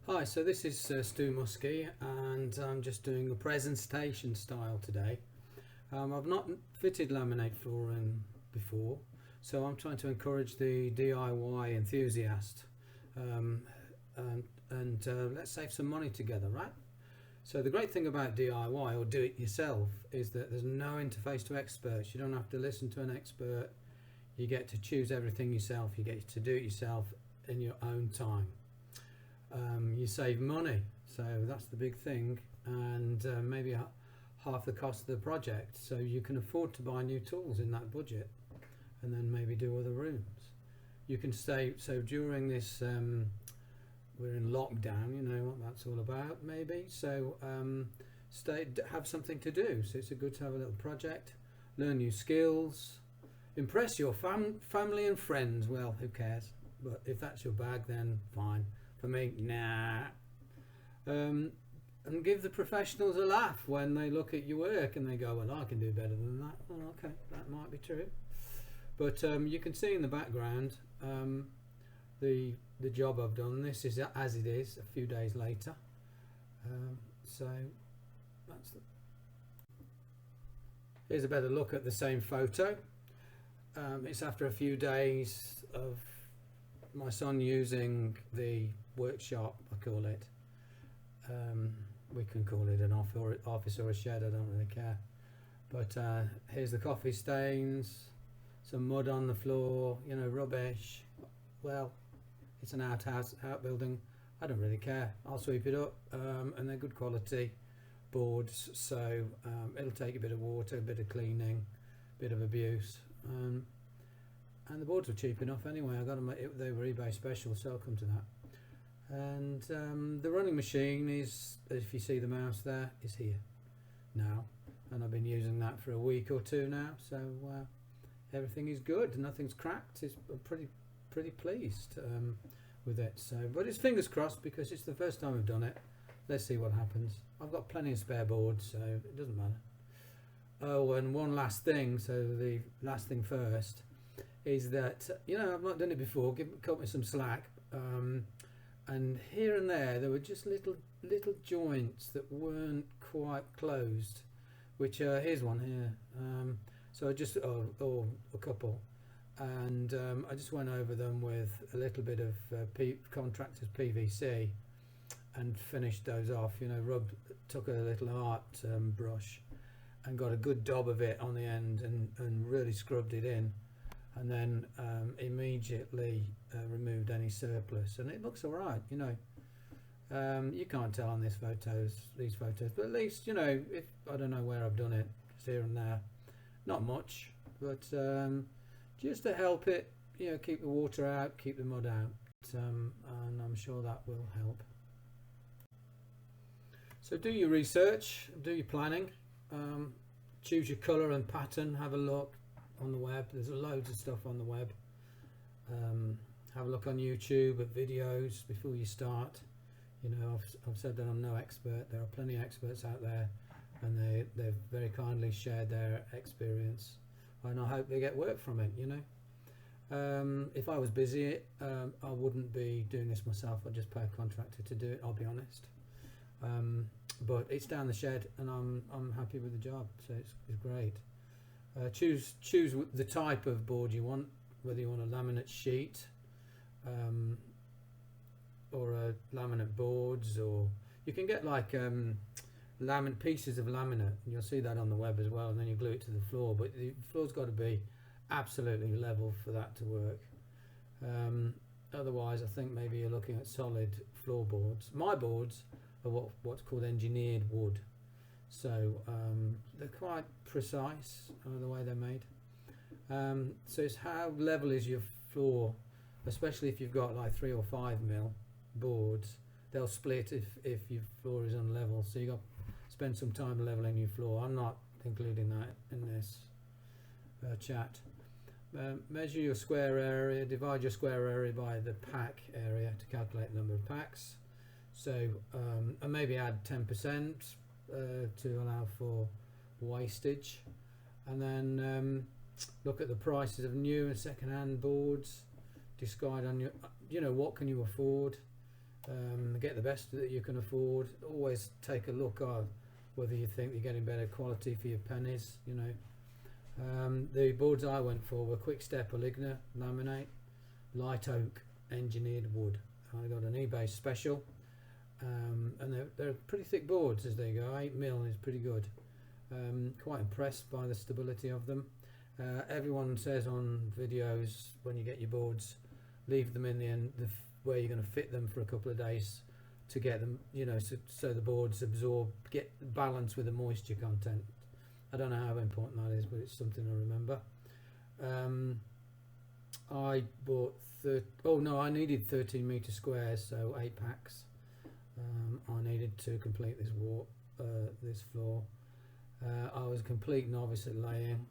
Hi, so this is Stu Muskie, and I'm just doing a presentation style today. I've not fitted laminate flooring before, so I'm trying to encourage the DIY enthusiast, and let's save some money together, right? So the great thing about DIY or do it yourself is that there's no interface to experts. You don't have to listen to an expert. You get to choose everything yourself. You get to do it yourself in your own time. You save money, so that's the big thing, and maybe half the cost of the project, so you can afford to buy new tools in that budget and then maybe do other rooms. You can stay, so during this we're in lockdown, you know what that's all about, maybe, so have something to do. So it's good to have a little project, learn new skills, impress your family and friends. Well, who cares, but if that's your bag, then fine. For me, nah. And give the professionals a laugh when they look at your work and they go, well, I can do better than that. Well, okay, that might be true. But you can see in the background the job I've done. This is as it is a few days later. So that's here's a better look at the same photo. It's after a few days of my son using the workshop, I call it. We can call it an office or a shed, I don't really care. But here's the coffee stains, some mud on the floor, you know, rubbish. Well, it's an outbuilding. I don't really care. I'll sweep it up, and they're good quality boards, so it'll take a bit of water, a bit of cleaning, a bit of abuse. And the boards were cheap enough anyway. I got them. They were eBay special, so I'll come to that. And the running machine is, if you see the mouse there, is here now, and I've been using that for a week or two now. So everything is good. Nothing's cracked. I'm pretty pleased with it. So, but it's fingers crossed because it's the first time I've done it. Let's see what happens. I've got plenty of spare boards, so it doesn't matter. Oh, and one last thing. So the last thing first is that, you know, I've not done it before. Cut me some slack. And here and there were just little joints that weren't quite closed, which here's one here. So I just a couple, and I just went over them with a little bit of contractor's PVC and finished those off. You know, took a little art brush and got a good daub of it on the end and really scrubbed it in. And then immediately removed any surplus, and it looks all right. You know, you can't tell on these photos, but at least, you know, if I don't know where I've done it, just here and there, not much, but just to help it, you know, keep the water out, keep the mud out, and I'm sure that will help. So do your research, do your planning, choose your colour and pattern, have a look on the web. There's loads of stuff on the web. Have a look on YouTube at videos before you start. You know, I've said that I'm no expert. There are plenty of experts out there, and they've very kindly shared their experience, and I hope they get work from it. You know, if I was busy, I wouldn't be doing this myself. I'd just pay a contractor to do it, I'll be honest. But it's down the shed, and I'm happy with the job, so it's great. Choose the type of board you want, whether you want a laminate sheet or a laminate boards, or you can get like pieces of laminate, and you'll see that on the web as well, and then you glue it to the floor, but the floor's got to be absolutely level for that to work. Otherwise, I think maybe you're looking at solid floorboards. My boards are what's called engineered wood. So they're quite precise the way they're made. So it's how level is your floor, especially if you've got like 3 or 5 mil boards. They'll split if your floor is unlevel. So you got to spend some time leveling your floor. I'm not including that in this chat. Measure your square area. Divide your square area by the pack area to calculate the number of packs. So and maybe add 10%. To allow for wastage, and then look at the prices of new and second-hand boards. Decide on your, you know, what can you afford, Get the best that you can afford. Always take a look at whether you think you're getting better quality for your pennies, you know. The boards I went for were quick step Ligna laminate, light oak engineered wood. I got an eBay special, and they're pretty thick boards as they go. 8mm is pretty good. Quite impressed by the stability of them. Everyone says on videos when you get your boards, leave them in the end where you're going to fit them for a couple of days to get them, you know, so the boards absorb, get balance with the moisture content. I don't know how important that is, but it's something I remember. I bought I needed 13 meter squares, so 8 packs. I needed to complete this this floor. I was a complete novice at laying,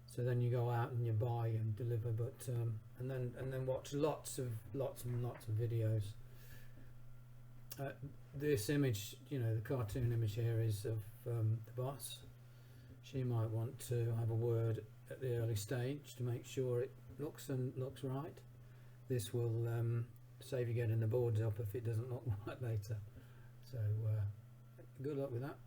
so then you go out and you buy and deliver, but and then watch lots and lots of videos. This image, you know, the cartoon image here is of the boss. She might want to have a word at the early stage to make sure it looks right. This will save you getting the boards up if it doesn't look right later. So good luck with that.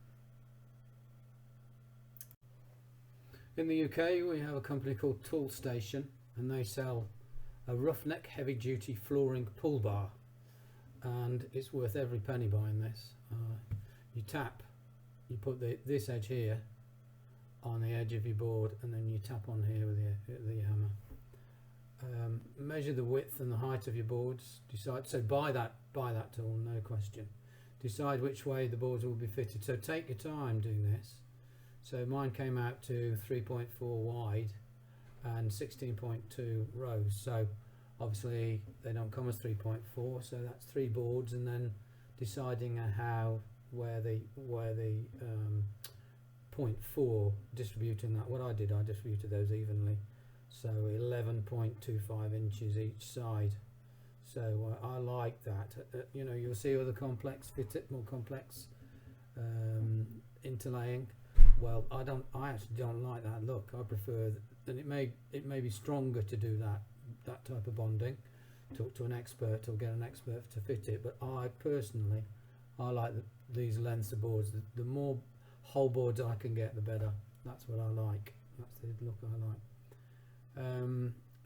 In the UK we have a company called Tool Station, and they sell a roughneck heavy duty flooring pull bar, and it's worth every penny buying this. You put this edge here on the edge of your board, and then you tap on here with the hammer. Measure the width and the height of your boards. Buy that tool, no question. Decide which way the boards will be fitted. So take your time doing this. So mine came out to 3.4 wide and 16.2 rows. So obviously they don't come as 3.4, so that's 3 boards, and then deciding where the 0.4, distributing that. What I did, I distributed those evenly, so 11.25 inches each side. So I like that. You know, you'll see other more complex interlaying. Well, I actually don't like that look. I prefer and it may be stronger to do that type of bonding. Talk to an expert or get an expert to fit it, but I personally like these lengths of boards. The more whole boards I can get, the better. That's what I like. That's the look I like.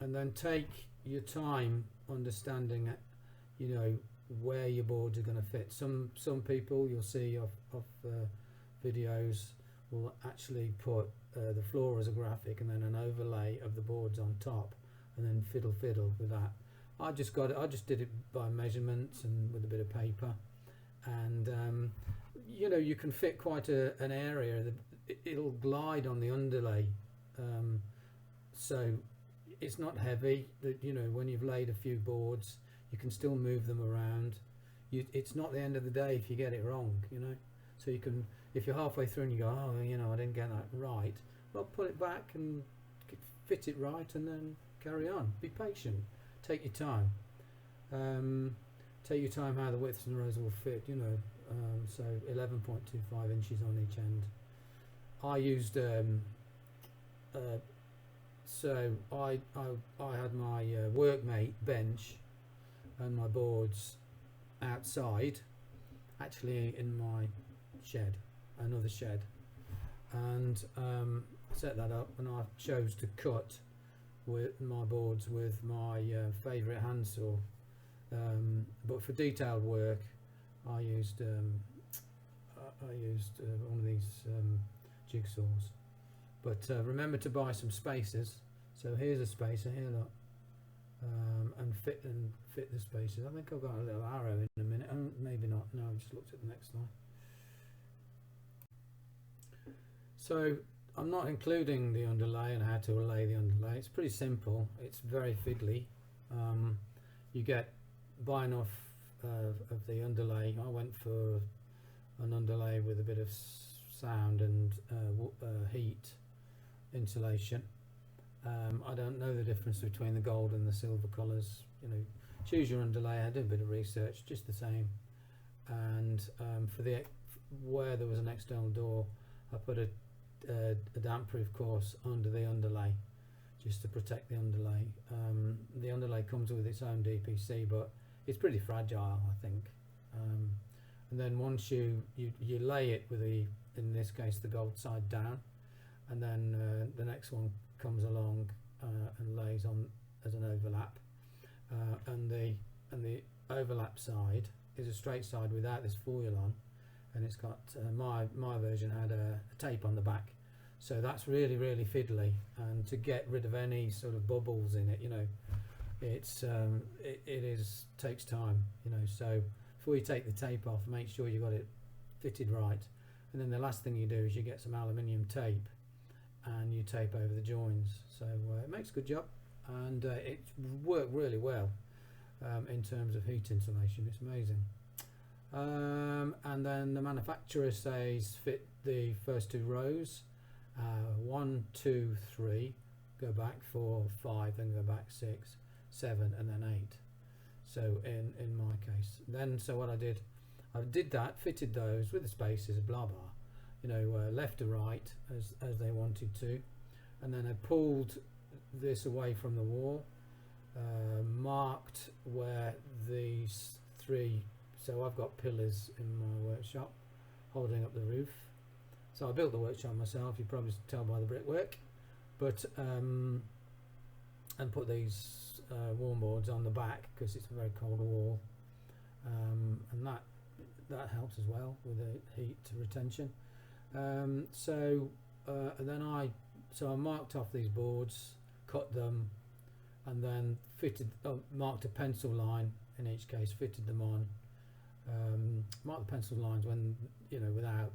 And then take your time understanding, you know, where your boards are going to fit. Some people you'll see of videos will actually put the floor as a graphic and then an overlay of the boards on top, and then fiddle with that. I just did it by measurements and with a bit of paper, and you know, you can fit quite an area. It'll glide on the underlay, so it's not heavy. You know, when you've laid a few boards, you can still move them around. It's not the end of the day if you get it wrong, you know. So you can, if you're halfway through and you go, oh, you know, I didn't get that right, well, put it back and fit it right, and then carry on. Be patient. Take your time. Take your time how the widths and the rows will fit, you know. So 11.25 inches on each end. I used so I had my workmate bench and my boards outside, actually in my shed, another shed, and set that up, and I chose to cut with my boards with my favourite handsaw, but for detailed work I used one of these jigsaws. But remember to buy some spacers. So here's a spacer here, look, and fit the spacers. I think I've got a little arrow in a minute. Oh, maybe not. No, I've just looked at the next slide. So I'm not including the underlay and how to lay the underlay. It's pretty simple. It's very fiddly. You buy enough of the underlay. I went for an underlay with a bit of sound and heat insulation. I don't know the difference between the gold and the silver colours. You know, choose your underlay. I did a bit of research, just the same. And for where there was an external door, I put a damp-proof course under the underlay, just to protect the underlay. The underlay comes with its own DPC, but it's pretty fragile, I think. And then once you lay it with the, in this case, the gold side down, and then the next one comes along and lays on as an overlap, and the overlap side is a straight side without this foil on, and it's got my version had a tape on the back, so that's really fiddly, and to get rid of any sort of bubbles in it, you know, it's it takes time, you know. So before you take the tape off, make sure you got it fitted right, and then the last thing you do is you get some aluminium tape and you tape over the joins. So it makes a good job, and it worked really well in terms of heat insulation. It's amazing. And then the manufacturer says fit the first 2 rows, 1, 2, 3, go back 4, 5, then go back 6, 7, and then 8. So in my case, then so what I did that, fitted those with the spaces, blah blah, you know, left to right as they wanted to, and then I pulled this away from the wall, marked where these 3, so I've got pillars in my workshop holding up the roof. So I built the workshop myself, you probably tell by the brickwork, but and put these warm boards on the back because it's a very cold wall, and that helps as well with the heat retention. So then I marked off these boards, cut them, and then fitted, marked a pencil line in each case, fitted them on. Mark the pencil lines when, you know, without,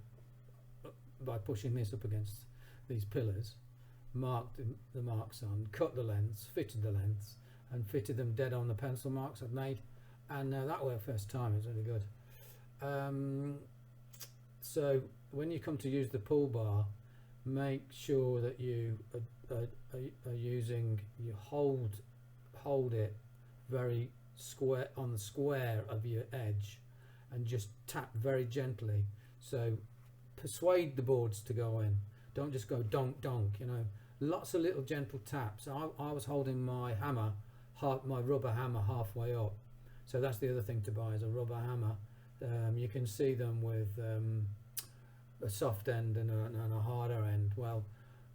by pushing this up against these pillars, marked the marks on, cut the lengths, fitted the lengths, and fitted them dead on the pencil marks I've made, and that worked first time. It was really good. So when you come to use the pull bar, make sure that you are using, you hold it very square on the square of your edge, and just tap very gently. So persuade the boards to go in, don't just go donk donk, you know, lots of little gentle taps. I was holding my hammer, my rubber hammer, halfway up. So that's the other thing to buy, is a rubber hammer. You can see them with a soft end and a harder end. Well,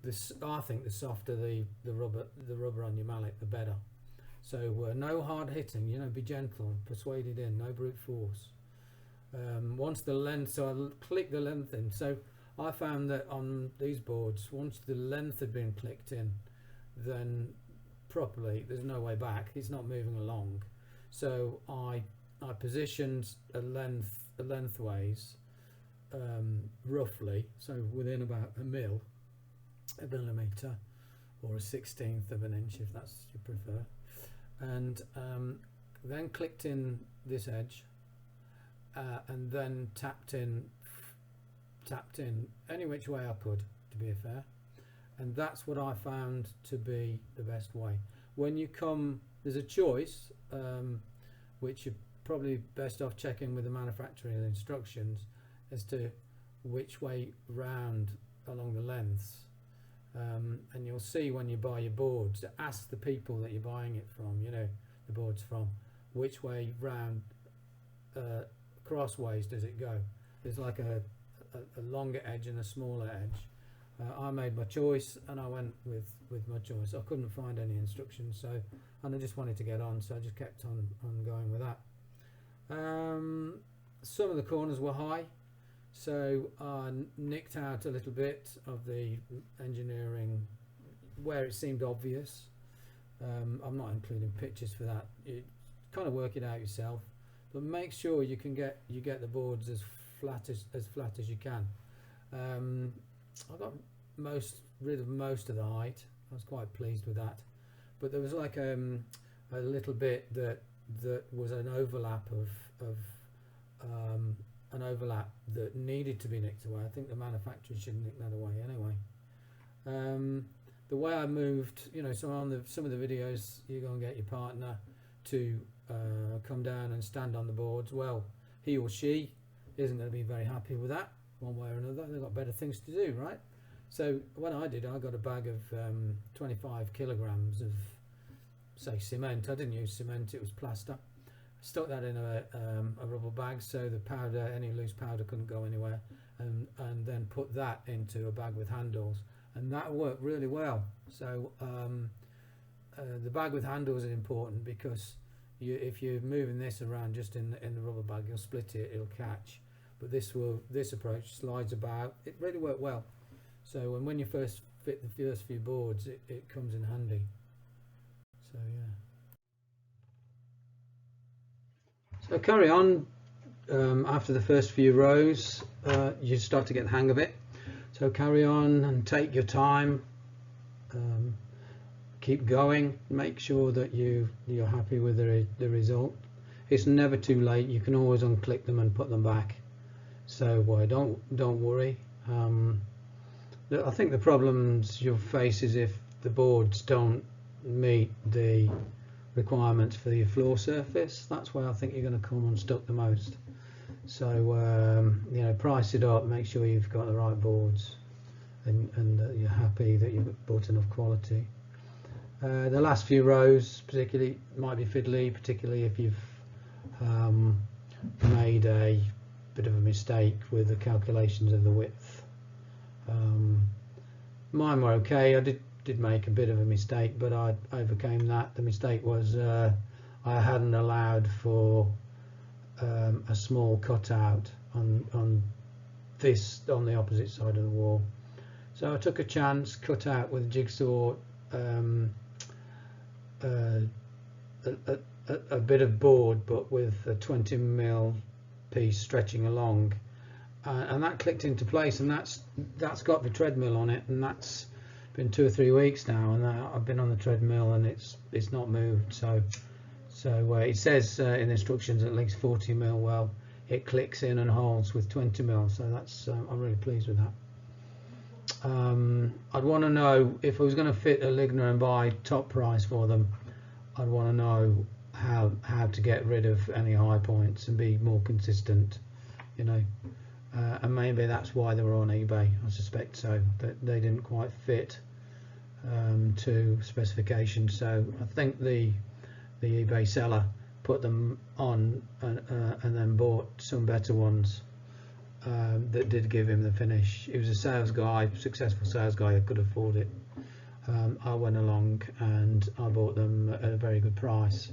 I think the softer the rubber on your mallet, the better. So no hard hitting, you know, be gentle, persuade it in, no brute force. Once the length, so I'll click the length in. So I found that on these boards, once the length had been clicked in, then properly, there's no way back, it's not moving along. So I positioned a lengthways, roughly, so within about a millimetre, or a 1/16 of an inch if that's you prefer, and then clicked in this edge, and then tapped in any which way I could, to be fair, and that's what I found to be the best way. When you come, there's a choice, which you're probably best off checking with the manufacturing instructions as to which way round along the lengths, and you'll see when you buy your boards, ask the people that you're buying it from, you know, the boards from, which way round crossways does it go. There's like a longer edge and a smaller edge. I made my choice and I went with my choice. I couldn't find any instructions, so, and I just wanted to get on, so I just kept on going with that. Some of the corners were high, so I nicked out a little bit of the engineering where it seemed obvious. I'm not including pictures for that. You kind of work it out yourself, but make sure you get the boards as flat as you can. I got rid of most of the height. I was quite pleased with that, but there was like a little bit that was an overlap of an overlap that needed to be nicked away. I think the manufacturer should nick that away anyway. The way I moved, you know, so on some of the videos you go and get your partner to come down and stand on the boards. Well, he or she isn't going to be very happy with that one way or another. They've got better things to do, right? So what I did, I got a bag of 25 kilograms of, say, cement. I didn't use cement, it was plaster, stuck that in a rubber bag so the powder, any loose powder, couldn't go anywhere, and then put that into a bag with handles, and that worked really well. So the bag with handles is important because if you're moving this around just in the rubber bag, you'll split it, it'll catch. But this approach slides about. It really worked well. So when you first fit the first few boards, it comes in handy. So yeah. So carry on. After the first few rows, you start to get the hang of it. So carry on and take your time. Keep going. Make sure that you're happy with the result. It's never too late. You can always unclick them and put them back. So don't worry. I think the problems you'll face is if the boards don't meet the requirements for your floor surface. That's where I think you're going to come unstuck the most. So you know, price it up, make sure you've got the right boards, and that you're happy that you've bought enough quality. The last few rows particularly might be fiddly, particularly if you've made a bit of a mistake with the calculations of the width. Mine were okay. I did make a bit of a mistake, but I overcame that. The mistake was I hadn't allowed for a small cutout on the opposite side of the wall. So I took a chance, cut out with jigsaw a bit of board, but with a 20mm piece stretching along, and that clicked into place, and that's got the treadmill on it, and that's been 2 or 3 weeks now, and I've been on the treadmill and it's not moved. So it says in the instructions at least 40mm. Well, it clicks in and holds with 20mm, so that's I'm really pleased with that. I'd want to know if I was going to fit a Ligner and buy top price for them. I'd want to know how to get rid of any high points and be more consistent, you know. And maybe that's why they were on eBay. I suspect so, that they didn't quite fit to specification. So I think the eBay seller put them on and then bought some better ones that did give him the finish. He was a sales guy, successful sales guy who could afford it. I went along and I bought them at a very good price.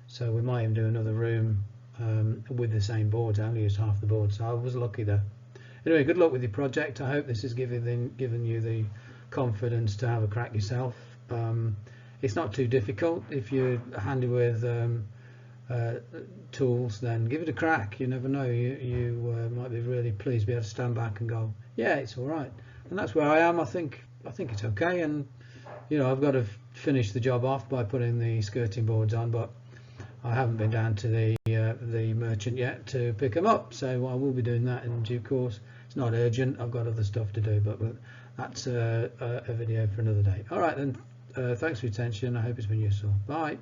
So we might even do another room with the same boards. I only used half the board, so I was lucky there. Anyway, good luck with your project. I hope this has given you the confidence to have a crack yourself. It's not too difficult. If you're handy with tools, then give it a crack. You never know, you might be really pleased to be able to stand back and go, yeah, it's all right. And that's where I am. I think it's okay, and you know, I've got to finish the job off by putting the skirting boards on, but I haven't been down to the merchant yet to pick them up, so I will be doing that in due course. It's not urgent, I've got other stuff to do, but that's a video for another day. All right then, thanks for your attention. I hope it's been useful. Bye.